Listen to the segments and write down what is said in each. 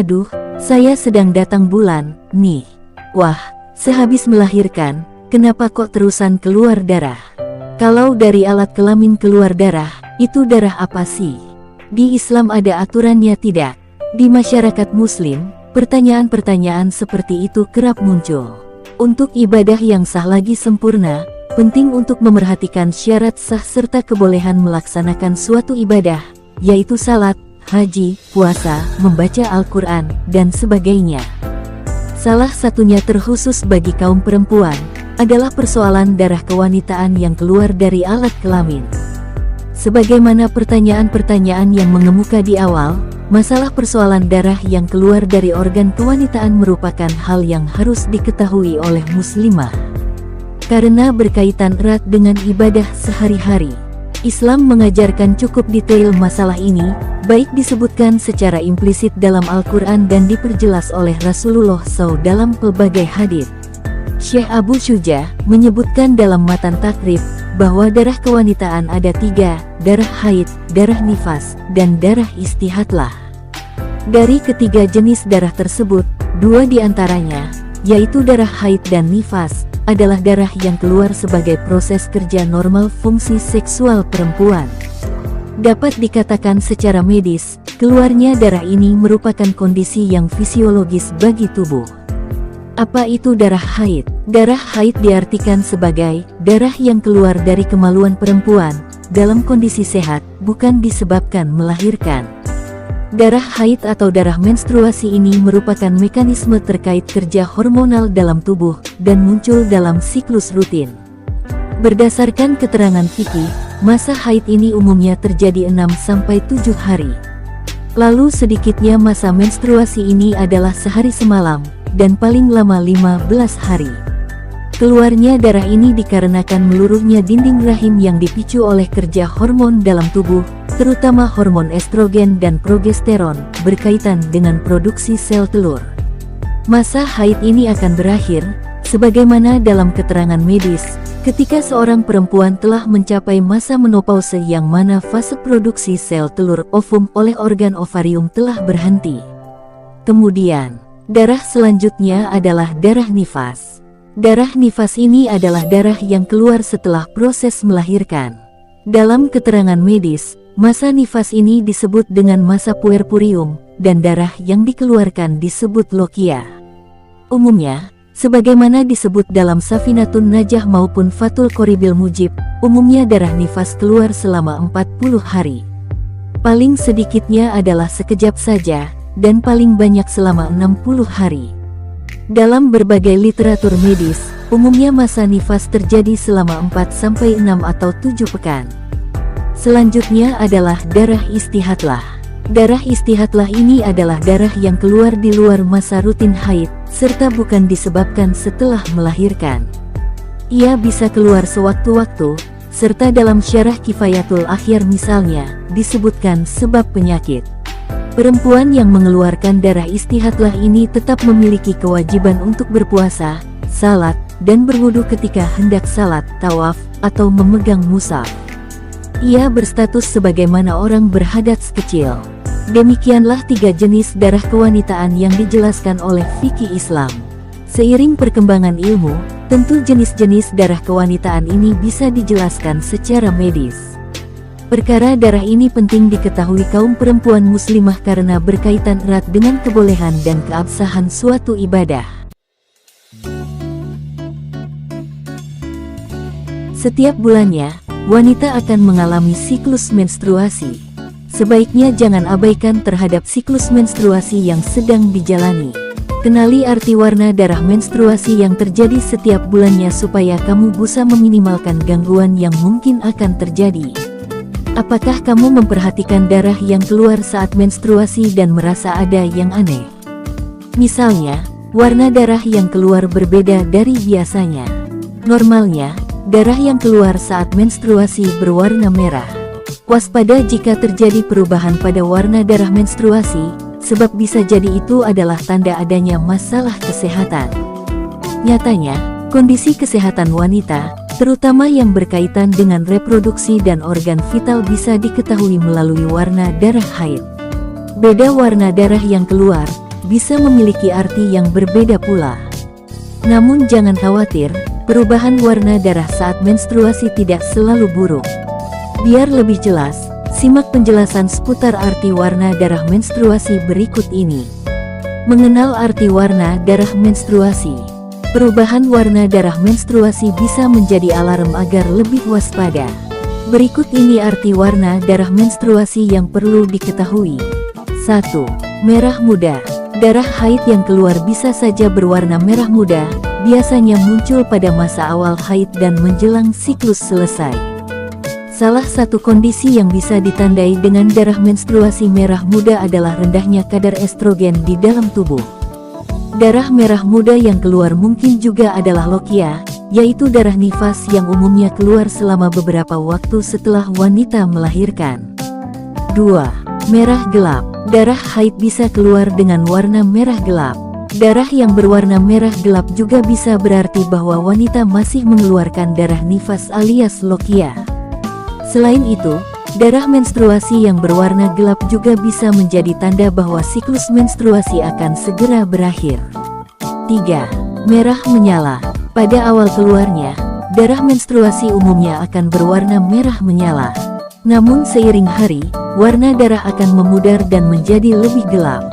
Aduh, saya sedang datang bulan, nih. Wah, sehabis melahirkan, kenapa kok terusan keluar darah? Kalau dari alat kelamin keluar darah, itu darah apa sih? Di Islam ada aturannya tidak? Di masyarakat Muslim, pertanyaan-pertanyaan seperti itu kerap muncul. Untuk ibadah yang sah lagi sempurna, penting untuk memerhatikan syarat sah serta kebolehan melaksanakan suatu ibadah, yaitu salat, haji, puasa, membaca Al-Quran, dan sebagainya. Salah satunya terkhusus bagi kaum perempuan, adalah persoalan darah kewanitaan yang keluar dari alat kelamin. Sebagaimana pertanyaan-pertanyaan yang mengemuka di awal, masalah persoalan darah yang keluar dari organ kewanitaan merupakan hal yang harus diketahui oleh muslimah. Karena berkaitan erat dengan ibadah sehari-hari, Islam mengajarkan cukup detail masalah ini, baik disebutkan secara implisit dalam Al-Quran dan diperjelas oleh Rasulullah SAW dalam pelbagai hadits. Syekh Abu Syuja menyebutkan dalam matan takrib, bahwa darah kewanitaan ada 3, darah haid, darah nifas, dan darah istihadlah. Dari ketiga jenis darah tersebut, 2 diantaranya, yaitu darah haid dan nifas, adalah darah yang keluar sebagai proses kerja normal fungsi seksual perempuan. Dapat dikatakan secara medis, keluarnya darah ini merupakan kondisi yang fisiologis bagi tubuh. Apa itu darah haid? Darah haid diartikan sebagai darah yang keluar dari kemaluan perempuan, dalam kondisi sehat, bukan disebabkan melahirkan. Darah haid atau darah menstruasi ini merupakan mekanisme terkait kerja hormonal dalam tubuh, dan muncul dalam siklus rutin. Berdasarkan keterangan fikih, masa haid ini umumnya terjadi 6-7 hari. Lalu sedikitnya masa menstruasi ini adalah sehari semalam, dan paling lama 15 hari. Keluarnya darah ini dikarenakan meluruhnya dinding rahim yang dipicu oleh kerja hormon dalam tubuh, terutama hormon estrogen dan progesteron, berkaitan dengan produksi sel telur. Masa haid ini akan berakhir, sebagaimana dalam keterangan medis, ketika seorang perempuan telah mencapai masa menopause yang mana fase produksi sel telur ovum oleh organ ovarium telah berhenti. Kemudian, darah selanjutnya adalah darah nifas. Darah nifas ini adalah darah yang keluar setelah proses melahirkan. Dalam keterangan medis, masa nifas ini disebut dengan masa puerperium, dan darah yang dikeluarkan disebut lokia. Umumnya, sebagaimana disebut dalam Safinatun Najah maupun Fathul Qoribil Mujib, umumnya darah nifas keluar selama 40 hari. Paling sedikitnya adalah sekejap saja, dan paling banyak selama 60 hari. Dalam berbagai literatur medis, umumnya masa nifas terjadi selama 4-6 atau 7 pekan. Selanjutnya adalah darah istihadlah. Darah istihadlah ini adalah darah yang keluar di luar masa rutin haid, serta bukan disebabkan setelah melahirkan. Ia bisa keluar sewaktu-waktu, serta dalam syarah Kifayatul Akhyar misalnya, disebutkan sebab penyakit. Perempuan yang mengeluarkan darah istihadlah ini tetap memiliki kewajiban untuk berpuasa, salat, dan berwudu ketika hendak salat, tawaf, atau memegang mushaf. Ia berstatus sebagaimana orang berhadas kecil. Demikianlah 3 jenis darah kewanitaan yang dijelaskan oleh fikih Islam. Seiring perkembangan ilmu, tentu jenis-jenis darah kewanitaan ini bisa dijelaskan secara medis. Perkara darah ini penting diketahui kaum perempuan muslimah karena berkaitan erat dengan kebolehan dan keabsahan suatu ibadah. Setiap bulannya, wanita akan mengalami siklus menstruasi. Sebaiknya jangan abaikan terhadap siklus menstruasi yang sedang dijalani. Kenali arti warna darah menstruasi yang terjadi setiap bulannya supaya kamu bisa meminimalkan gangguan yang mungkin akan terjadi. Apakah kamu memperhatikan darah yang keluar saat menstruasi dan merasa ada yang aneh? Misalnya, warna darah yang keluar berbeda dari biasanya. Normalnya, darah yang keluar saat menstruasi berwarna merah. Waspada jika terjadi perubahan pada warna darah menstruasi, sebab bisa jadi itu adalah tanda adanya masalah kesehatan. Nyatanya, kondisi kesehatan wanita, terutama yang berkaitan dengan reproduksi dan organ vital bisa diketahui melalui warna darah haid. Beda warna darah yang keluar, bisa memiliki arti yang berbeda pula. Namun jangan khawatir, perubahan warna darah saat menstruasi tidak selalu buruk. Biar lebih jelas, simak penjelasan seputar arti warna darah menstruasi berikut ini. Mengenal arti warna darah menstruasi. Perubahan warna darah menstruasi bisa menjadi alarm agar lebih waspada. Berikut ini arti warna darah menstruasi yang perlu diketahui. 1. Merah muda. Darah haid yang keluar bisa saja berwarna merah muda, biasanya muncul pada masa awal haid dan menjelang siklus selesai. Salah satu kondisi yang bisa ditandai dengan darah menstruasi merah muda adalah rendahnya kadar estrogen di dalam tubuh. Darah merah muda yang keluar mungkin juga adalah lokia, yaitu darah nifas yang umumnya keluar selama beberapa waktu setelah wanita melahirkan. 2. Merah gelap. Darah haid bisa keluar dengan warna merah gelap. Darah yang berwarna merah gelap juga bisa berarti bahwa wanita masih mengeluarkan darah nifas alias lokia. Selain itu, darah menstruasi yang berwarna gelap juga bisa menjadi tanda bahwa siklus menstruasi akan segera berakhir. 3. Merah menyala. Pada awal keluarnya, darah menstruasi umumnya akan berwarna merah menyala. Namun seiring hari, warna darah akan memudar dan menjadi lebih gelap.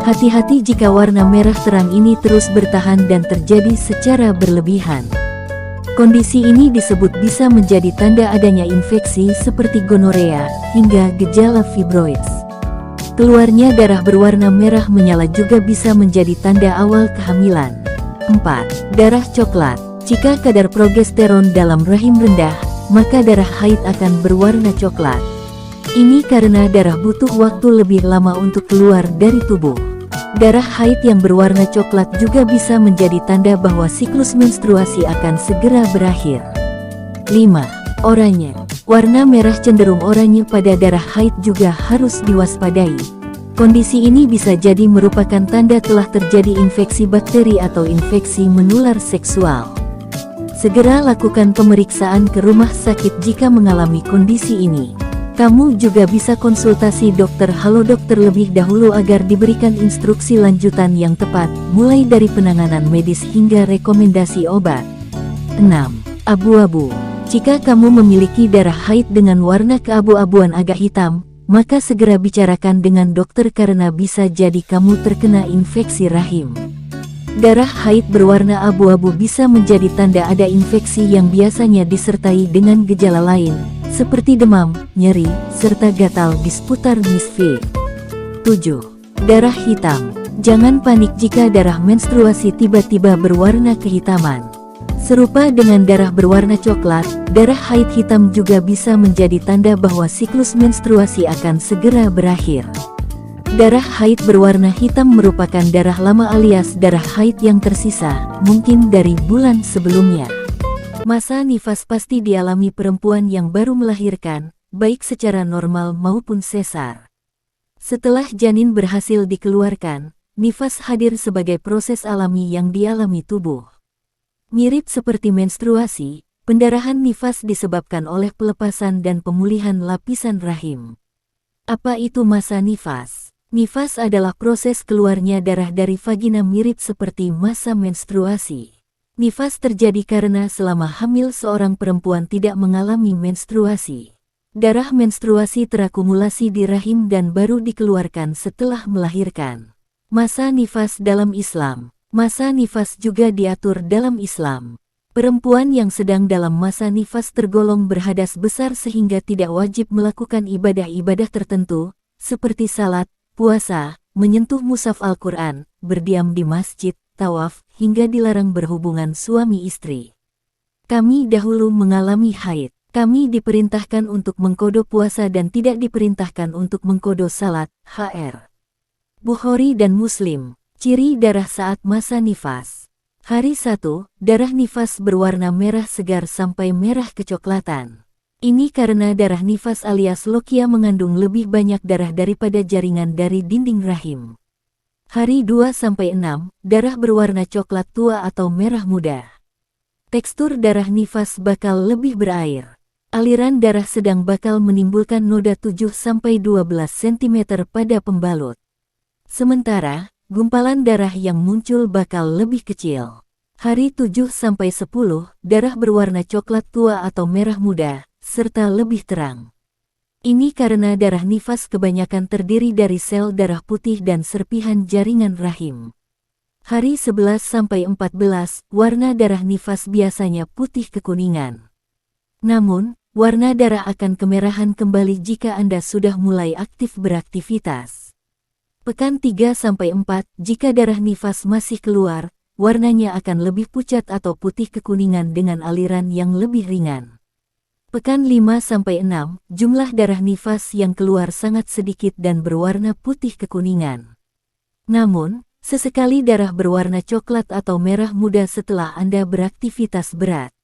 Hati-hati jika warna merah terang ini terus bertahan dan terjadi secara berlebihan. Kondisi ini disebut bisa menjadi tanda adanya infeksi seperti gonorea, hingga gejala fibroids. Keluarnya darah berwarna merah menyala juga bisa menjadi tanda awal kehamilan. 4. Darah coklat. Jika kadar progesteron dalam rahim rendah, maka darah haid akan berwarna coklat. Ini karena darah butuh waktu lebih lama untuk keluar dari tubuh. Darah haid yang berwarna coklat juga bisa menjadi tanda bahwa siklus menstruasi akan segera berakhir. 5. Oranye. Warna merah cenderung oranye pada darah haid juga harus diwaspadai. Kondisi ini bisa jadi merupakan tanda telah terjadi infeksi bakteri atau infeksi menular seksual. Segera lakukan pemeriksaan ke rumah sakit jika mengalami kondisi ini. Kamu juga bisa konsultasi dokter Halodoc terlebih dahulu agar diberikan instruksi lanjutan yang tepat, mulai dari penanganan medis hingga rekomendasi obat. 6. Abu-abu. Jika kamu memiliki darah haid dengan warna keabu-abuan agak hitam, maka segera bicarakan dengan dokter karena bisa jadi kamu terkena infeksi rahim. Darah haid berwarna abu-abu bisa menjadi tanda ada infeksi yang biasanya disertai dengan gejala lain, seperti demam, nyeri, serta gatal di seputar misfi. 7. Darah hitam. Jangan panik jika darah menstruasi tiba-tiba berwarna kehitaman. Serupa dengan darah berwarna coklat, darah haid hitam juga bisa menjadi tanda bahwa siklus menstruasi akan segera berakhir. Darah haid berwarna hitam merupakan darah lama alias darah haid yang tersisa, mungkin dari bulan sebelumnya. Masa nifas pasti dialami perempuan yang baru melahirkan, baik secara normal maupun sesar. Setelah janin berhasil dikeluarkan, nifas hadir sebagai proses alami yang dialami tubuh. Mirip seperti menstruasi, pendarahan nifas disebabkan oleh pelepasan dan pemulihan lapisan rahim. Apa itu masa nifas? Nifas adalah proses keluarnya darah dari vagina mirip seperti masa menstruasi. Nifas terjadi karena selama hamil seorang perempuan tidak mengalami menstruasi. Darah menstruasi terakumulasi di rahim dan baru dikeluarkan setelah melahirkan. Masa nifas dalam Islam. Masa nifas juga diatur dalam Islam. Perempuan yang sedang dalam masa nifas tergolong berhadas besar sehingga tidak wajib melakukan ibadah-ibadah tertentu, seperti salat, puasa, menyentuh mushaf Al-Quran, berdiam di masjid, tawaf, hingga dilarang berhubungan suami istri. Kami dahulu mengalami haid. Kami diperintahkan untuk mengkodo puasa dan tidak diperintahkan untuk mengkodo salat, hr. Bukhari dan Muslim. Ciri darah saat masa nifas. Hari 1, darah nifas berwarna merah segar sampai merah kecoklatan. Ini karena darah nifas alias lokia mengandung lebih banyak darah daripada jaringan dari dinding rahim. Hari 2-6, darah berwarna coklat tua atau merah muda. Tekstur darah nifas bakal lebih berair. Aliran darah sedang bakal menimbulkan noda 7-12 cm pada pembalut. Sementara, gumpalan darah yang muncul bakal lebih kecil. Hari 7-10, darah berwarna coklat tua atau merah muda, serta lebih terang. Ini karena darah nifas kebanyakan terdiri dari sel darah putih dan serpihan jaringan rahim. Hari 11-14, warna darah nifas biasanya putih kekuningan. Namun, warna darah akan kemerahan kembali jika Anda sudah mulai aktif beraktivitas. Pekan 3-4, jika darah nifas masih keluar, warnanya akan lebih pucat atau putih kekuningan dengan aliran yang lebih ringan. Pekan 5-6, jumlah darah nifas yang keluar sangat sedikit dan berwarna putih kekuningan. Namun, sesekali darah berwarna coklat atau merah muda setelah Anda beraktivitas berat.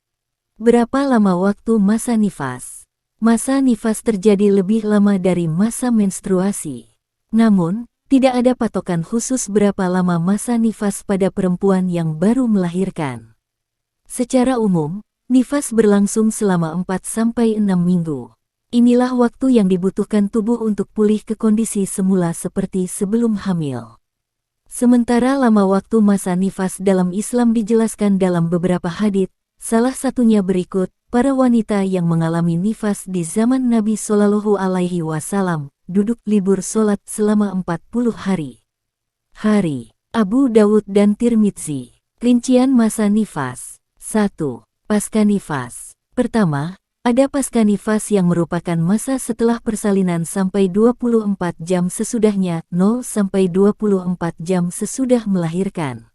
Berapa lama waktu masa nifas? Masa nifas terjadi lebih lama dari masa menstruasi. Namun, tidak ada patokan khusus berapa lama masa nifas pada perempuan yang baru melahirkan. Secara umum, nifas berlangsung selama 4-6 minggu. Inilah waktu yang dibutuhkan tubuh untuk pulih ke kondisi semula seperti sebelum hamil. Sementara lama waktu masa nifas dalam Islam dijelaskan dalam beberapa hadits, salah satunya berikut, para wanita yang mengalami nifas di zaman Nabi Shallallahu Alaihi Wasallam duduk libur sholat selama 40 hari. Hari, Abu Dawud dan Tirmidzi. Rincian masa nifas. 1. Pasca nifas. Pertama, ada pasca nifas yang merupakan masa setelah persalinan sampai 24 jam sesudahnya, 0-24 jam sesudah melahirkan.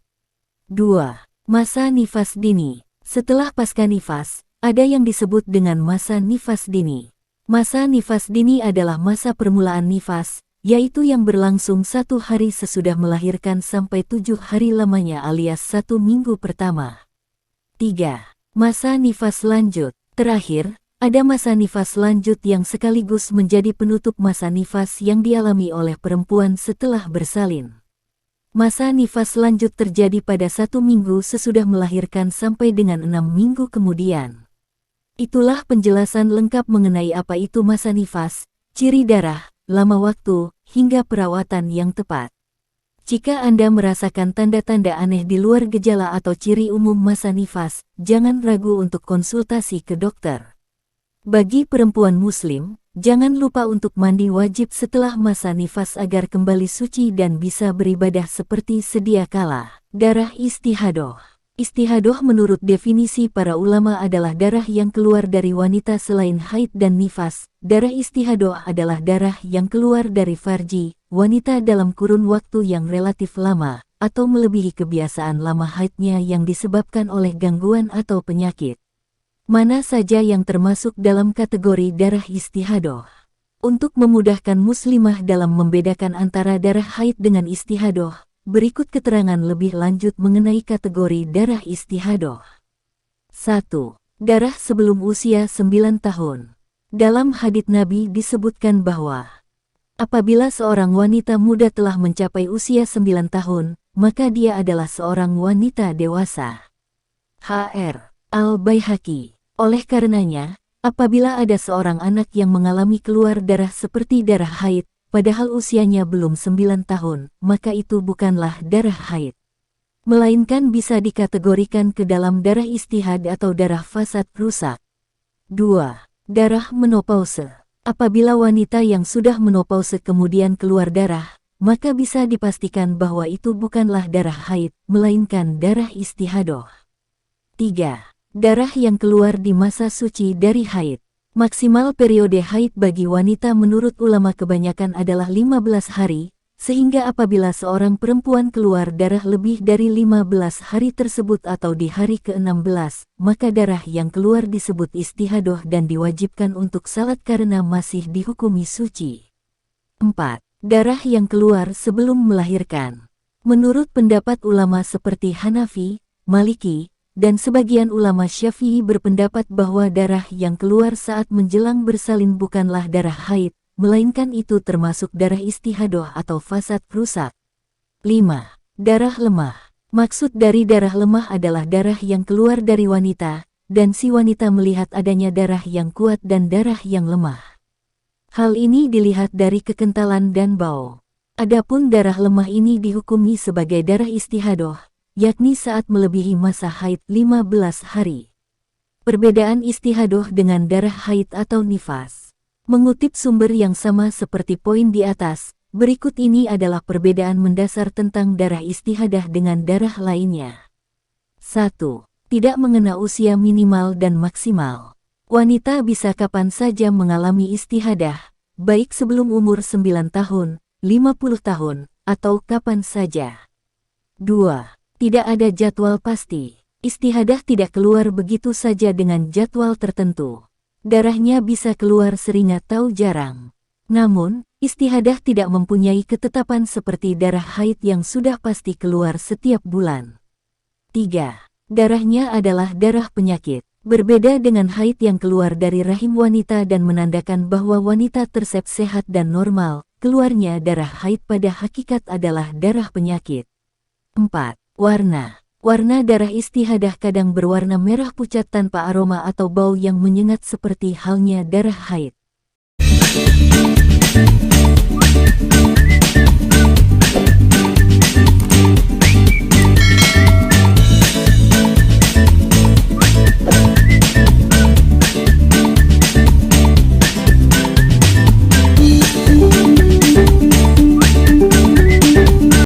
2. Masa nifas dini. Setelah pasca nifas, ada yang disebut dengan masa nifas dini. Masa nifas dini adalah masa permulaan nifas, yaitu yang berlangsung 1 hari sesudah melahirkan sampai 7 hari lamanya alias 1 minggu pertama. 3. Masa nifas lanjut. Terakhir, ada masa nifas lanjut yang sekaligus menjadi penutup masa nifas yang dialami oleh perempuan setelah bersalin. Masa nifas lanjut terjadi pada 1 minggu sesudah melahirkan sampai dengan 6 minggu kemudian. Itulah penjelasan lengkap mengenai apa itu masa nifas, ciri darah, lama waktu, hingga perawatan yang tepat. Jika Anda merasakan tanda-tanda aneh di luar gejala atau ciri umum masa nifas, jangan ragu untuk konsultasi ke dokter. Bagi perempuan muslim, jangan lupa untuk mandi wajib setelah masa nifas agar kembali suci dan bisa beribadah seperti sedia kala. Darah istihadoh. Istihadoh menurut definisi para ulama adalah darah yang keluar dari wanita selain haid dan nifas. Darah istihadoh adalah darah yang keluar dari farji, wanita dalam kurun waktu yang relatif lama, atau melebihi kebiasaan lama haidnya yang disebabkan oleh gangguan atau penyakit. Mana saja yang termasuk dalam kategori darah istihadoh? Untuk memudahkan muslimah dalam membedakan antara darah haid dengan istihadoh, berikut keterangan lebih lanjut mengenai kategori darah istihadoh. 1. Darah sebelum usia 9 tahun. Dalam hadits Nabi disebutkan bahwa apabila seorang wanita muda telah mencapai usia 9 tahun, maka dia adalah seorang wanita dewasa. Hr. Al-Baihaqi. Oleh karenanya, apabila ada seorang anak yang mengalami keluar darah seperti darah haid, padahal usianya belum 9 tahun, maka itu bukanlah darah haid, melainkan bisa dikategorikan ke dalam darah istihad atau darah fasad rusak. 2. Darah menopause. Apabila wanita yang sudah menopause kemudian keluar darah, maka bisa dipastikan bahwa itu bukanlah darah haid, melainkan darah istihadoh. 3. Darah yang keluar di masa suci dari haid. Maksimal periode haid bagi wanita menurut ulama kebanyakan adalah 15 hari, sehingga apabila seorang perempuan keluar darah lebih dari 15 hari tersebut atau di hari ke-16, maka darah yang keluar disebut istihadoh dan diwajibkan untuk salat karena masih dihukumi suci. 4. Darah yang keluar sebelum melahirkan. Menurut pendapat ulama seperti Hanafi, Maliki, dan sebagian ulama Syafi'i berpendapat bahwa darah yang keluar saat menjelang bersalin bukanlah darah haid, melainkan itu termasuk darah istihadoh atau fasad rusak. 5. Darah lemah. Maksud dari darah lemah adalah darah yang keluar dari wanita, dan si wanita melihat adanya darah yang kuat dan darah yang lemah. Hal ini dilihat dari kekentalan dan bau. Adapun darah lemah ini dihukumi sebagai darah istihadoh, yakni saat melebihi masa haid 15 hari. Perbedaan istihadoh dengan darah haid atau nifas. Mengutip sumber yang sama seperti poin di atas, berikut ini adalah perbedaan mendasar tentang darah istihadah dengan darah lainnya. 1. Tidak mengenal usia minimal dan maksimal. Wanita bisa kapan saja mengalami istihadah, baik sebelum umur 9 tahun, 50 tahun, atau kapan saja. 2. Tidak ada jadwal pasti. Istihadah tidak keluar begitu saja dengan jadwal tertentu. Darahnya bisa keluar sering atau jarang. Namun, istihadah tidak mempunyai ketetapan seperti darah haid yang sudah pasti keluar setiap bulan. 3. Darahnya adalah darah penyakit. Berbeda dengan haid yang keluar dari rahim wanita dan menandakan bahwa wanita tersebut sehat dan normal, keluarnya darah haid pada hakikat adalah darah penyakit. 4. Warna. Warna darah istihadah kadang berwarna merah pucat tanpa aroma atau bau yang menyengat seperti halnya darah haid.